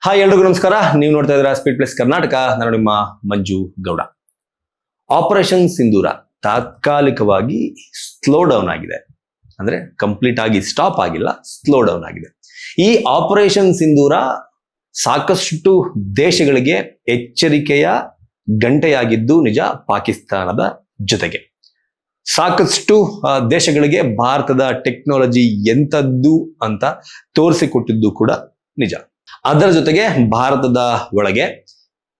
Hi ಎಲ್ರಿಗೂ ನಮಸ್ಕಾರ. ನೀವು ನೋಡ್ತಾ ಇದ್ದೀರಾ ಸ್ಪೀಡ್ ಪ್ಲಸ್ ಕರ್ನಾಟಕ. ನಾನು ನಿಮ್ಮ ಮಂಜು ಗೌಡ. ಆಪರೇಷನ್ ಸಿಂಧೂರ ತಾತ್ಕಾಲಿಕವಾಗಿ ಸ್ಲೋ ಡೌನ್ ಆಗಿದೆ. ಅಂದ್ರೆ ಕಂಪ್ಲೀಟ್ ಆಗಿ ಸ್ಟಾಪ್ ಆಗಿಲ್ಲ, ಸ್ಲೋ ಡೌನ್ ಆಗಿದೆ. ಈ ಆಪರೇಷನ್ ಸಿಂಧೂರ ಸಾಕಷ್ಟು ದೇಶಗಳಿಗೆ ಎಚ್ಚರಿಕೆಯ ಗಂಟೆಯಾಗಿದ್ದು ನಿಜ. ಪಾಕಿಸ್ತಾನದ ಜೊತೆಗೆ ಸಾಕಷ್ಟು ದೇಶಗಳಿಗೆ ಭಾರತದ ಟೆಕ್ನಾಲಜಿ ಎಂಥದ್ದು ಅಂತ ತೋರಿಸಿಕೊಟ್ಟಿದ್ದು ಕೂಡ ನಿಜ. ಅದರ ಜೊತೆಗೆ ಭಾರತದ ಒಳಗೆ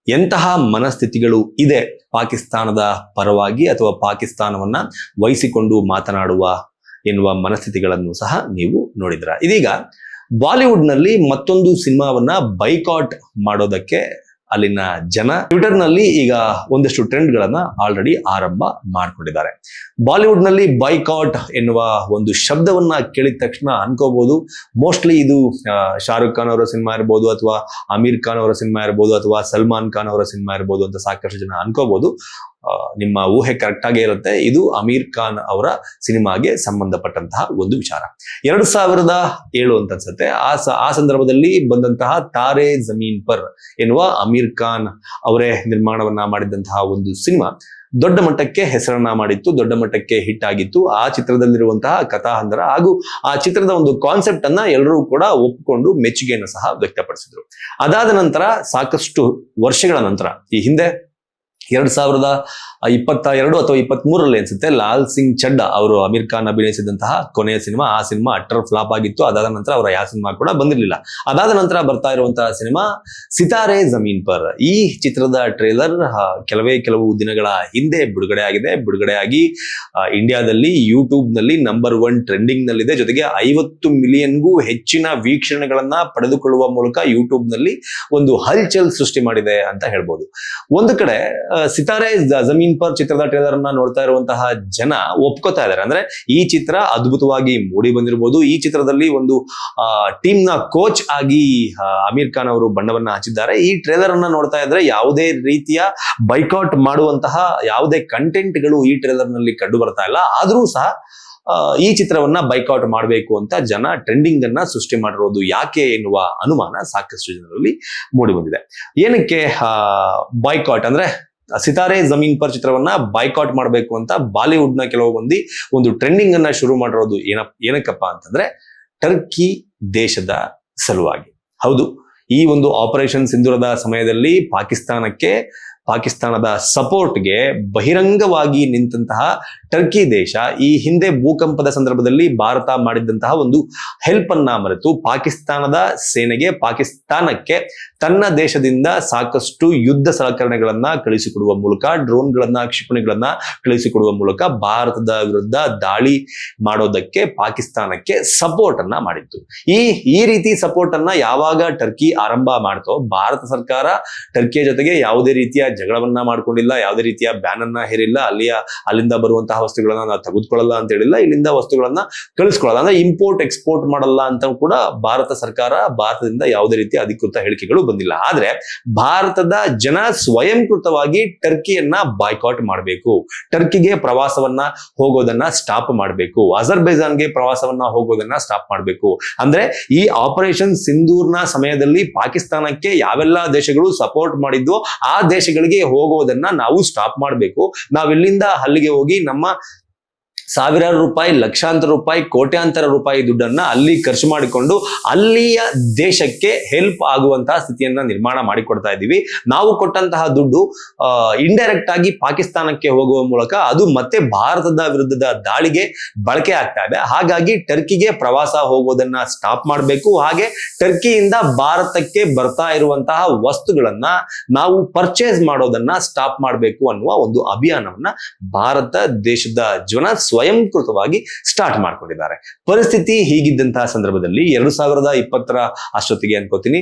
ಎಂತಹ ಮನಸ್ಥಿತಿಗಳು ಇದೆ ಪಾಕಿಸ್ತಾನದ ಪರವಾಗಿ ಅಥವಾ ಪಾಕಿಸ್ತಾನವನ್ನ ವಹಿಸಿಕೊಂಡು ಮಾತನಾಡುವ ಎನ್ನುವ ಮನಸ್ಥಿತಿಗಳನ್ನು ಸಹ ನೀವು ನೋಡಿದ್ರ. ಇದೀಗ ಬಾಲಿವುಡ್ ನಲ್ಲಿ ಮತ್ತೊಂದು ಸಿನಿಮಾವನ್ನ ಬೈಕಾಟ್ ಮಾಡೋದಕ್ಕೆ ಅಲ್ಲಿನ ಜನ ಟ್ವಿಟರ್ ನಲ್ಲಿ ಈಗ ಒಂದಷ್ಟು ಟ್ರೆಂಡ್ ಗಳನ್ನ ಆಲ್ರೆಡಿ ಆರಂಭ ಮಾಡ್ಕೊಂಡಿದ್ದಾರೆ. ಬಾಲಿವುಡ್ ನಲ್ಲಿ ಬೈಕಾಟ್ ಎನ್ನುವ ಒಂದು ಶಬ್ದವನ್ನ ಕೇಳಿದ ತಕ್ಷಣ ಅನ್ಕೋಬಹುದು ಮೋಸ್ಟ್ಲಿ ಇದು ಶಾರುಖ್ ಖಾನ್ ಅವರ ಸಿನಿಮಾ ಇರ್ಬೋದು, ಅಥವಾ ಅಮೀರ್ ಖಾನ್ ಅವರ ಸಿನಿಮಾ ಇರ್ಬೋದು, ಅಥವಾ ಸಲ್ಮಾನ್ ಖಾನ್ ಅವರ ಸಿನಿಮಾ ಇರ್ಬೋದು ಅಂತ ಸಾಕಷ್ಟು ಜನ ಅನ್ಕೋಬಹುದು. ನಿಮ್ಮ ಊಹೆ ಕರೆಕ್ಟ್ ಆಗೇ ಇರುತ್ತೆ. ಇದು ಅಮೀರ್ ಖಾನ್ ಅವರ ಸಿನಿಮಾಗೆ ಸಂಬಂಧಪಟ್ಟಂತಹ ಒಂದು ವಿಚಾರ. 2007 ಅಂತ ಅನ್ಸುತ್ತೆ. ಆ ಸಂದರ್ಭದಲ್ಲಿ ಬಂದಂತಹ ತಾರೆ ಜಮೀನ್ ಪರ್ ಎನ್ನುವ ಅಮೀರ್ ಖಾನ್ ಅವರೇ ನಿರ್ಮಾಣವನ್ನ ಮಾಡಿದಂತಹ ಒಂದು ಸಿನಿಮಾ ದೊಡ್ಡ ಮಟ್ಟಕ್ಕೆ ಹೆಸರನ್ನ ಮಾಡಿತ್ತು, ದೊಡ್ಡ ಮಟ್ಟಕ್ಕೆ ಹಿಟ್ ಆಗಿತ್ತು. ಆ ಚಿತ್ರದಲ್ಲಿರುವಂತಹ ಕಥಾಹಂದರ ಹಾಗೂ ಆ ಚಿತ್ರದ ಒಂದು ಕಾನ್ಸೆಪ್ಟ್ ಅನ್ನ ಎಲ್ಲರೂ ಕೂಡ ಒಪ್ಪಿಕೊಂಡು ಮೆಚ್ಚುಗೆಯನ್ನು ಸಹ ವ್ಯಕ್ತಪಡಿಸಿದ್ರು. ಅದಾದ ನಂತರ ಸಾಕಷ್ಟು ವರ್ಷಗಳ ನಂತರ, ಈ ಹಿಂದೆ 2022 ಅಥವಾ 23 ಅನ್ಸುತ್ತೆ, ಲಾಲ್ ಸಿಂಗ್ ಚಡ್ಡಾ ಅವರು ಅಮೀರ್ ಖಾನ್ ಅಭಿನಯಿಸಿದಂತಹ ಕೊನೆಯ ಸಿನಿಮಾ, ಆ ಸಿನಿಮಾ ಅಟ್ಟರ್ ಫ್ಲಾಪ್ ಆಗಿತ್ತು. ಅದಾದ ನಂತರ ಅವರ ಯಾವ ಸಿನಿಮಾ ಕೂಡ ಬಂದಿರಲಿಲ್ಲ. ಅದಾದ ನಂತರ ಬರ್ತಾ ಇರುವಂತಹ ಸಿನಿಮಾ ಸಿತಾರೆ ಜಮೀನ್ ಪರ್. ಈ ಚಿತ್ರದ ಟ್ರೇಲರ್ ಕೆಲವು ದಿನಗಳ ಹಿಂದೆ ಬಿಡುಗಡೆಯಾಗಿ ಇಂಡಿಯಾದಲ್ಲಿ ಯೂಟ್ಯೂಬ್ ನಲ್ಲಿ ನಂಬರ್ 1 ಟ್ರೆಂಡಿಂಗ್ ನಲ್ಲಿದೆ. ಜೊತೆಗೆ 50 ಮಿಲಿಯನ್ಗೂ ಹೆಚ್ಚಿನ ವೀಕ್ಷಣೆಗಳನ್ನ ಪಡೆದುಕೊಳ್ಳುವ ಮೂಲಕ ಯೂಟ್ಯೂಬ್ ನಲ್ಲಿ ಒಂದು ಹಲ್ಚಲ್ ಸೃಷ್ಟಿ ಮಾಡಿದೆ ಅಂತ ಹೇಳ್ಬೋದು. ಒಂದು ಕಡೆ ಸಿತಾರೆ ಜಮೀನ್ ಪರ್ ಚಿತ್ರದ ಟ್ರೇಲರ್ ಅನ್ನ ನೋಡ್ತಾ ಇರುವಂತಹ ಜನ ಒಪ್ಕೋತಾ ಇದ್ದಾರೆ. ಅಂದ್ರೆ ಈ ಚಿತ್ರ ಅದ್ಭುತವಾಗಿ ಮೂಡಿ ಬಂದಿರಬಹುದು. ಈ ಚಿತ್ರದಲ್ಲಿ ಒಂದು ಟೀಮ್ ನ ಕೋಚ್ ಆಗಿ ಅಮೀರ್ ಖಾನ್ ಅವರು ಬಣ್ಣವನ್ನ ಹಚ್ಚಿದ್ದಾರೆ. ಈ ಟ್ರೇಲರ್ ಅನ್ನ ನೋಡ್ತಾ ಇದ್ರೆ ಯಾವುದೇ ರೀತಿಯ ಬೈಕಾಟ್ ಮಾಡುವಂತಹ ಯಾವುದೇ ಕಂಟೆಂಟ್ ಗಳು ಈ ಟ್ರೇಲರ್ ನಲ್ಲಿ ಕಂಡು ಬರ್ತಾ ಇಲ್ಲ. ಆದ್ರೂ ಸಹ ಈ ಚಿತ್ರವನ್ನ ಬೈಕಾಟ್ ಮಾಡಬೇಕು ಅಂತ ಜನ ಟ್ರೆಂಡಿಂಗ್ ಅನ್ನ ಸೃಷ್ಟಿ ಮಾಡಿರೋದು ಯಾಕೆ ಎನ್ನುವ ಅನುಮಾನ ಸಾಕಷ್ಟು ಜನರಲ್ಲಿ ಮೂಡಿ ಬಂದಿದೆ. ಏನಕ್ಕೆ ಬೈಕಾಟ್ ಅಂದ್ರೆ ಸಿತಾರೆ ಜಮೀನ್ ಪರ್ ಚಿತ್ರವನ್ನ ಬೈಕಾಟ್ ಮಾಡಬೇಕು ಅಂತ ಬಾಲಿವುಡ್ ನ ಕೆಲವು ಮಂದಿ ಒಂದು ಟ್ರೆಂಡಿಂಗ್ ಅನ್ನ ಶುರು ಮಾಡಿರೋದು ಏನಕ್ಕಪ್ಪ ಅಂತಂದ್ರೆ ಟರ್ಕಿ ದೇಶದ ಸಲುವಾಗಿ. ಹೌದು, ಈ ಒಂದು ಆಪರೇಷನ್ ಸಿಂಧೂರದ ಸಮಯದಲ್ಲಿ ಪಾಕಿಸ್ತಾನದ ಸಪೋರ್ಟ್ಗೆ ಬಹಿರಂಗವಾಗಿ ನಿಂತಹ ಟರ್ಕಿ ದೇಶ ಈ ಹಿಂದೆ ಭೂಕಂಪದ ಸಂದರ್ಭದಲ್ಲಿ ಭಾರತ ಮಾಡಿದಂತಹ ಒಂದು ಹೆಲ್ಪ್ ಅನ್ನ ಮರೆತು ಪಾಕಿಸ್ತಾನದ ಸೇನೆಗೆ, ಪಾಕಿಸ್ತಾನಕ್ಕೆ ತನ್ನ ದೇಶದಿಂದ ಸಾಕಷ್ಟು ಯುದ್ಧ ಸಲಕರಣೆಗಳನ್ನ ಕಳಿಸಿಕೊಡುವ ಮೂಲಕ, ಡ್ರೋನ್ಗಳನ್ನ, ಕ್ಷಿಪಣಿಗಳನ್ನ ಕಳಿಸಿಕೊಡುವ ಮೂಲಕ ಭಾರತದ ವಿರುದ್ಧ ದಾಳಿ ಮಾಡೋದಕ್ಕೆ ಪಾಕಿಸ್ತಾನಕ್ಕೆ ಸಪೋರ್ಟ್ ಅನ್ನ ಮಾಡಿತ್ತು. ಈ ರೀತಿ ಸಪೋರ್ಟ್ ಅನ್ನ ಯಾವಾಗ ಟರ್ಕಿ ಆರಂಭ ಮಾಡ್ತೋ, ಭಾರತ ಸರ್ಕಾರ ಟರ್ಕಿಯ ಜೊತೆಗೆ ಯಾವುದೇ ರೀತಿಯ ಜಗಳವನ್ನ ಮಾಡ್ಕೊಂಡಿಲ್ಲ, ಯಾವುದೇ ರೀತಿಯ ಬ್ಯಾನ್ ಅನ್ನ ಹೇರಿಲ್ಲ, ಅಲ್ಲಿಂದ ಬರುವಂತಹ ವಸ್ತುಗಳನ್ನ ನಾವು ತೆಗೆದುಕೊಳ್ಳಲ್ಲ ಅಂತ ಹೇಳಿಲ್ಲ, ಇಲ್ಲಿಂದ ವಸ್ತುಗಳನ್ನ ಕಳಿಸ್ಕೊಳ್ಳಲ್ಲ, ಅಂದ್ರೆ ಇಂಪೋರ್ಟ್ ಎಕ್ಸ್ಪೋರ್ಟ್ ಮಾಡಲ್ಲ ಅಂತ ಕೂಡ ಭಾರತ ಸರ್ಕಾರ, ಭಾರತದಿಂದ ಯಾವುದೇ ರೀತಿಯ ಅಧಿಕೃತ ಹೇಳಿಕೆಗಳು ಬಂದಿಲ್ಲ. ಆದ್ರೆ ಭಾರತದ ಜನ ಸ್ವಯಂಕೃತವಾಗಿ ಟರ್ಕಿಯನ್ನ ಬಾಯ್ಕಾಟ್ ಮಾಡಬೇಕು, ಟರ್ಕಿಗೆ ಪ್ರವಾಸವನ್ನ ಹೋಗೋದನ್ನ ಸ್ಟಾಪ್ ಮಾಡಬೇಕು, ಅಜರ್ಬೈಜಾನ್ಗೆ ಪ್ರವಾಸವನ್ನ ಹೋಗೋದನ್ನ ಸ್ಟಾಪ್ ಮಾಡಬೇಕು. ಅಂದ್ರೆ ಈ ಆಪರೇಷನ್ ಸಿಂಧೂರ್ನ ಸಮಯದಲ್ಲಿ ಪಾಕಿಸ್ತಾನಕ್ಕೆ ಯಾವೆಲ್ಲ ದೇಶಗಳು ಸಪೋರ್ಟ್ ಮಾಡಿದ್ವೋ ಆ ದೇಶಗಳಿಗೆ ಹೋಗೋದನ್ನ ನಾವು ಸ್ಟಾಪ್ ಮಾಡಬೇಕು. ನಾವಿಲ್ಲಿಂದ ಅಲ್ಲಿಗೆ ಹೋಗಿ ನಮ್ಮ ಸಾವಿರಾರು ರೂಪಾಯಿ, ಲಕ್ಷಾಂತರ ರೂಪಾಯಿ, ಕೋಟ್ಯಾಂತರ ರೂಪಾಯಿ ದುಡ್ಡನ್ನ ಅಲ್ಲಿ ಖರ್ಚು ಮಾಡಿಕೊಂಡು ಅಲ್ಲಿಯ ದೇಶಕ್ಕೆ ಹೆಲ್ಪ್ ಆಗುವಂತಹ ಸ್ಥಿತಿಯನ್ನ ನಿರ್ಮಾಣ ಮಾಡಿಕೊಡ್ತಾ ಇದ್ದೀವಿ. ನಾವು ಕೊಟ್ಟಂತಹ ದುಡ್ಡು ಇಂಡೈರೆಕ್ಟ್ ಆಗಿ ಪಾಕಿಸ್ತಾನಕ್ಕೆ ಹೋಗುವ ಮೂಲಕ ಅದು ಮತ್ತೆ ಭಾರತದ ವಿರುದ್ಧದ ದಾಳಿಗೆ ಬಳಕೆ ಆಗ್ತಾ ಇದೆ. ಹಾಗಾಗಿ ಟರ್ಕಿಗೆ ಪ್ರವಾಸ ಹೋಗೋದನ್ನ ಸ್ಟಾಪ್ ಮಾಡಬೇಕು. ಹಾಗೆ ಟರ್ಕಿಯಿಂದ ಭಾರತಕ್ಕೆ ಬರ್ತಾ ಇರುವಂತಹ ವಸ್ತುಗಳನ್ನ ನಾವು ಪರ್ಚೇಸ್ ಮಾಡೋದನ್ನ ಸ್ಟಾಪ್ ಮಾಡಬೇಕು ಅನ್ನುವ ಒಂದು ಅಭಿಯಾನವನ್ನ ಭಾರತ ದೇಶದ ಜನ ಸ್ವಯಂಕೃತವಾಗಿ ಸ್ಟಾರ್ಟ್ ಮಾಡ್ಕೊಂಡಿದ್ದಾರೆ. ಪರಿಸ್ಥಿತಿ ಹೀಗಿದ್ದಂತಹ ಸಂದರ್ಭದಲ್ಲಿ 2020 ಅಷ್ಟೊತ್ತಿಗೆ ಅನ್ಕೋತೀನಿ,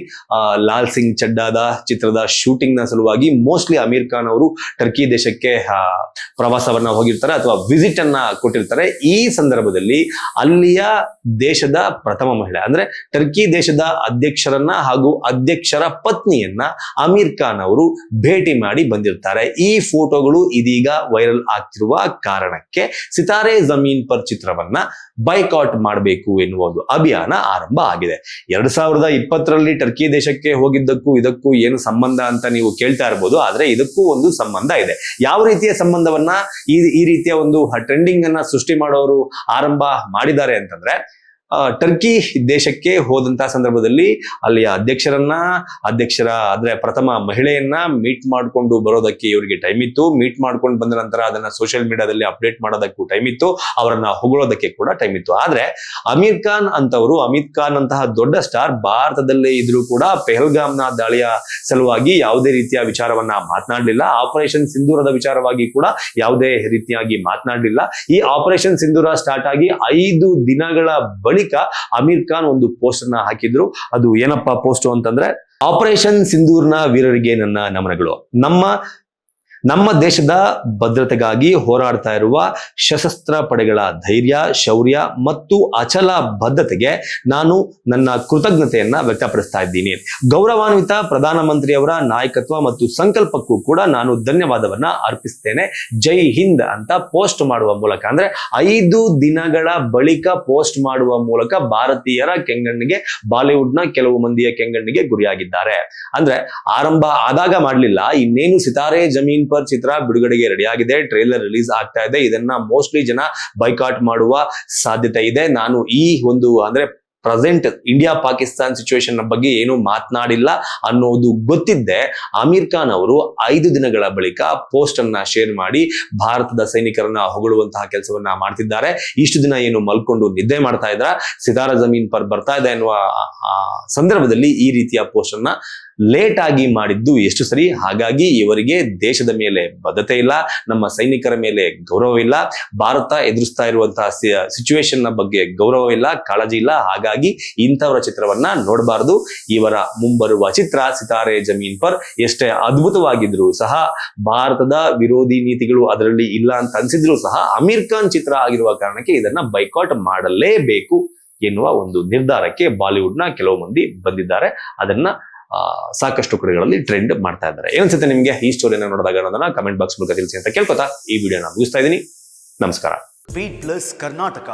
ಲಾಲ್ ಸಿಂಗ್ ಚಡ್ಡಾದ ಚಿತ್ರದ ಶೂಟಿಂಗ್ ನ ಸಲುವಾಗಿ ಮೋಸ್ಟ್ಲಿ ಅಮೀರ್ ಖಾನ್ ಅವರು ಟರ್ಕಿ ದೇಶಕ್ಕೆ ಪ್ರವಾಸವನ್ನ ಹೋಗಿರ್ತಾರೆ ಅಥವಾ ವಿಸಿಟ್ ಅನ್ನ ಕೊಟ್ಟಿರ್ತಾರೆ. ಈ ಸಂದರ್ಭದಲ್ಲಿ ಅಲ್ಲಿಯ ದೇಶದ ಪ್ರಥಮ ಮಹಿಳೆ ಅಂದ್ರೆ ಟರ್ಕಿ ದೇಶದ ಅಧ್ಯಕ್ಷರನ್ನ ಹಾಗೂ ಅಧ್ಯಕ್ಷರ ಪತ್ನಿಯನ್ನ ಅಮೀರ್ ಖಾನ್ ಅವರು ಭೇಟಿ ಮಾಡಿ ಬಂದಿರ್ತಾರೆ. ಈ ಫೋಟೋಗಳು ಇದೀಗ ವೈರಲ್ ಆಗ್ತಿರುವ ಕಾರಣಕ್ಕೆ ಸಿತಾರೆ ಸಿತಾರೆ ಜಮೀನ್ ಪರ್ ಚಿತ್ರವನ್ನ ಬೈಕಾಟ್ ಮಾಡಬೇಕು ಎನ್ನುವ ಒಂದು ಅಭಿಯಾನ ಆರಂಭ ಆಗಿದೆ. 2020ರಲ್ಲಿ ಟರ್ಕಿ ದೇಶಕ್ಕೆ ಹೋಗಿದ್ದಕ್ಕೂ ಇದಕ್ಕೂ ಏನು ಸಂಬಂಧ ಅಂತ ನೀವು ಕೇಳ್ತಾ ಇರಬಹುದು. ಆದ್ರೆ ಇದಕ್ಕೂ ಒಂದು ಸಂಬಂಧ ಇದೆ. ಯಾವ ರೀತಿಯ ಸಂಬಂಧವನ್ನ ಈ ರೀತಿಯ ಒಂದು ಟ್ರೆಂಡಿಂಗ್ ಅನ್ನ ಸೃಷ್ಟಿ ಮಾಡೋರು ಆರಂಭ ಮಾಡಿದ್ದಾರೆ ಅಂತಂದ್ರೆ, ಟರ್ಕಿ ದೇಶಕ್ಕೆ ಹೋದಂತಹ ಸಂದರ್ಭದಲ್ಲಿ ಅಲ್ಲಿಯ ಅಧ್ಯಕ್ಷರ ಅಂದ್ರೆ ಪ್ರಥಮ ಮಹಿಳೆಯನ್ನ ಮೀಟ್ ಮಾಡ್ಕೊಂಡು ಬರೋದಕ್ಕೆ ಇವರಿಗೆ ಟೈಮ್ ಇತ್ತು. ಮೀಟ್ ಮಾಡ್ಕೊಂಡು ಬಂದ ನಂತರ ಅದನ್ನ ಸೋಷಿಯಲ್ ಮೀಡಿಯಾದಲ್ಲಿ ಅಪ್ಡೇಟ್ ಮಾಡೋದಕ್ಕೂ ಟೈಮ್ ಇತ್ತು. ಅವರನ್ನ ಹೊಗಳೋದಕ್ಕೆ ಕೂಡ ಟೈಮ್ ಇತ್ತು. ಆದ್ರೆ ಅಮೀರ್ ಖಾನ್ ಅಂತಹ ದೊಡ್ಡ ಸ್ಟಾರ್ ಭಾರತದಲ್ಲೇ ಇದ್ರೂ ಕೂಡ ಪೆಹಲ್ಗಾಮ್ನ ದಾಳಿಯ ಸಲುವಾಗಿ ಯಾವುದೇ ರೀತಿಯ ವಿಚಾರವನ್ನ ಮಾತನಾಡಲಿಲ್ಲ. ಆಪರೇಷನ್ ಸಿಂಧೂರದ ವಿಚಾರವಾಗಿ ಕೂಡ ಯಾವುದೇ ರೀತಿಯಾಗಿ ಮಾತನಾಡಲಿಲ್ಲ. ಈ ಆಪರೇಷನ್ ಸಿಂಧೂರ ಸ್ಟಾರ್ಟ್ ಆಗಿ 5 ದಿನಗಳ ಬಳಿಕ ಅಮೀರ್ ಖಾನ್ ಒಂದು ಪೋಸ್ಟ್ ಅನ್ನ ಹಾಕಿದ್ರು. ಅದು ಏನಪ್ಪಾ ಪೋಸ್ಟ್ ಅಂತಂದ್ರೆ, ಆಪರೇಷನ್ ಸಿಂಧೂರ್ನ ವೀರರಿಗೆ ನನ್ನ ನಮನಗಳು. ನಮ್ಮ ದೇಶದ ಭದ್ರತೆಗಾಗಿ ಹೋರಾಡ್ತಾ ಇರುವ ಸಶಸ್ತ್ರ ಪಡೆಗಳ ಧೈರ್ಯ, ಶೌರ್ಯ ಮತ್ತು ಅಚಲ ಬದ್ಧತೆಗೆ ನಾನು ನನ್ನ ಕೃತಜ್ಞತೆಯನ್ನ ವ್ಯಕ್ತಪಡಿಸ್ತಾ ಇದ್ದೀನಿ. ಗೌರವಾನ್ವಿತ ಪ್ರಧಾನಮಂತ್ರಿಯವರ ನಾಯಕತ್ವ ಮತ್ತು ಸಂಕಲ್ಪಕ್ಕೂ ಕೂಡ ನಾನು ಧನ್ಯವಾದವನ್ನ ಅರ್ಪಿಸ್ತೇನೆ. ಜೈ ಹಿಂದ್ ಅಂತ ಪೋಸ್ಟ್ ಮಾಡುವ ಮೂಲಕ, ಅಂದ್ರೆ 5 ದಿನಗಳ ಬಳಿಕ ಪೋಸ್ಟ್ ಮಾಡುವ ಮೂಲಕ ಭಾರತೀಯರ ಕೆಂಗಣ್ಣಿಗೆ, ಬಾಲಿವುಡ್ನ ಕೆಲವು ಮಂದಿಯ ಕೆಂಗಣ್ಣಿಗೆ ಗುರಿಯಾಗಿದ್ದಾರೆ. ಅಂದ್ರೆ ಆರಂಭ ಆದಾಗ ಮಾಡಲಿಲ್ಲ. ಇನ್ನೇನು ಸಿತಾರೆ ಜಮೀನ್ ಚಿತ್ರ ಬಿಡುಗಡೆಗೆ ರೆಡಿ ಆಗಿದೆ. ಟ್ರೇಲರ್ ರಿಲೀಸ್ ಆಗ್ತಾ ಇದೆ. ಇದನ್ನ ಮೋಸ್ಟ್ಲಿ ಜನ ಬೈಕಾಟ್ ಮಾಡುವ ಸಾಧ್ಯತೆ ಇದೆ. ನಾನು ಈ ಒಂದು ಅಂದ್ರೆ ಪ್ರೆಸೆಂಟ್ ಇಂಡಿಯಾ ಪಾಕಿಸ್ತಾನ್ ಸಿಚುವೇಶನ್ ಬಗ್ಗೆ ಏನು ಮಾತನಾಡಿಲ್ಲ ಅನ್ನೋದು ಗೊತ್ತಿದ್ದೆ ಅಮೀರ್ ಖಾನ್ ಅವರು 5 ದಿನಗಳ ಬಳಿಕ ಪೋಸ್ಟ್ ಅನ್ನ ಶೇರ್ ಮಾಡಿ ಭಾರತದ ಸೈನಿಕರನ್ನ ಹೊಗಳುವಂತಹ ಕೆಲಸವನ್ನ ಮಾಡ್ತಿದ್ದಾರೆ. ಇಷ್ಟು ದಿನ ಏನು ಮಲ್ಕೊಂಡು ನಿದ್ದೆ ಮಾಡ್ತಾ ಇದ್ರ, ಸಿತಾರ ಜಮೀನ್ ಪರ್ ಬರ್ತಾ ಇದೆ ಎನ್ನುವ ಸಂದರ್ಭದಲ್ಲಿ ಈ ರೀತಿಯ ಪೋಸ್ಟ್ ಅನ್ನ ಲೇಟ್ ಆಗಿ ಮಾಡಿದ್ದು ಎಷ್ಟು ಸರಿ. ಹಾಗಾಗಿ ಇವರಿಗೆ ದೇಶದ ಮೇಲೆ ಬದ್ಧತೆ ಇಲ್ಲ, ನಮ್ಮ ಸೈನಿಕರ ಮೇಲೆ ಗೌರವ ಇಲ್ಲ, ಭಾರತ ಎದುರಿಸ್ತಾ ಇರುವಂತಹ ಸಿಚುವೇಶನ್ ನ ಬಗ್ಗೆ ಗೌರವ ಇಲ್ಲ, ಕಾಳಜಿ ಇಲ್ಲ. ಹಾಗಾಗಿ ಇಂಥವರ ಚಿತ್ರವನ್ನ ನೋಡಬಾರದು. ಇವರ ಮುಂಬರುವ ಚಿತ್ರ ಸಿತಾರೆ ಜಮೀನ್ ಪರ್ ಎಷ್ಟೇ ಅದ್ಭುತವಾಗಿದ್ರು ಸಹ, ಭಾರತದ ವಿರೋಧಿ ನೀತಿಗಳು ಅದರಲ್ಲಿ ಇಲ್ಲ ಅಂತ ಅನ್ಸಿದ್ರು ಸಹ, ಅಮೀರ್ ಖಾನ್ ಚಿತ್ರ ಆಗಿರುವ ಕಾರಣಕ್ಕೆ ಇದನ್ನ ಬೈಕಾಟ್ ಮಾಡಲೇಬೇಕು ಎನ್ನುವ ಒಂದು ನಿರ್ಧಾರಕ್ಕೆ ಬಾಲಿವುಡ್ ನ ಕೆಲವು ಮಂದಿ ಬಂದಿದ್ದಾರೆ. ಅದನ್ನ ಸಾಕಷ್ಟು ಕಡೆಗಳಲ್ಲಿ ಟ್ರೆಂಡ್ ಮಾಡ್ತಾ ಇದ್ದಾರೆ. ಏನನ್ಸುತ್ತೆ ನಿಮ್ಗೆ ಈ ಸ್ಟೋರಿನ ನೋಡಿದಾಗ ಅನ್ನೋದನ್ನ ಕಮೆಂಟ್ ಬಾಕ್ಸ್ ಮೂಲಕ ತಿಳಿಸಿ ಅಂತ ಕೇಳ್ಕೊತಾ ಈ ವಿಡಿಯೋನ ಮುಗಿಸ್ತಾ ಇದ್ದೀನಿ. ನಮಸ್ಕಾರ. Speed plus Karnataka.